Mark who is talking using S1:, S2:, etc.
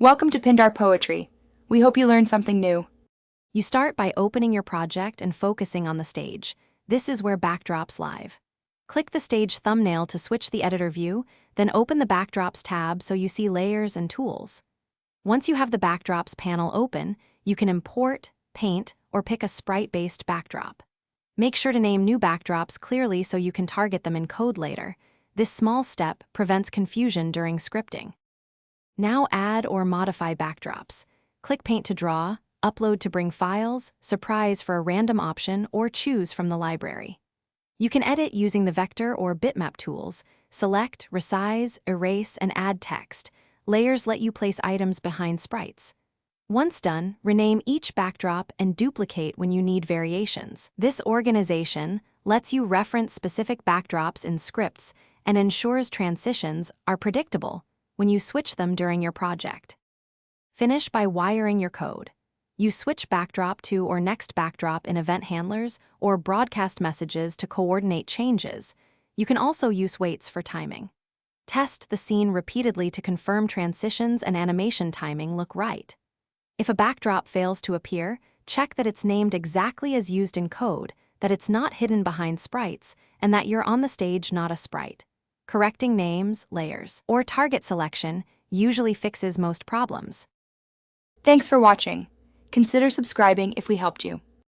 S1: Welcome to Pindar Poetry. We hope you learned something new.
S2: You start by opening your project and focusing on the stage. This is where Backdrops live. Click the stage thumbnail to switch the editor view, then open the Backdrops tab so you see layers and tools. Once you have the Backdrops panel open, you can import, paint, or pick a sprite-based backdrop. Make sure to name new backdrops clearly so you can target them in code later. This small step prevents confusion during scripting. Now add or modify backdrops. Click Paint to draw, upload to bring files, surprise for a random option, or choose from the library. You can edit using the vector or bitmap tools. Select, resize, erase, and add text. Layers let you place items behind sprites. Once done, rename each backdrop and duplicate when you need variations. This organization lets you reference specific backdrops in scripts and ensures transitions are predictable when you switch them during your project. Finish by wiring your code. You switch backdrop to or next backdrop in event handlers or broadcast messages to coordinate changes. You can also use waits for timing. Test the scene repeatedly to confirm transitions and animation timing look right. If a backdrop fails to appear, check that it's named exactly as used in code, that it's not hidden behind sprites, and that you're on the stage, not a sprite. Correcting names, layers, or target selection usually fixes most problems.
S1: Thanks for watching. Consider subscribing if we helped you.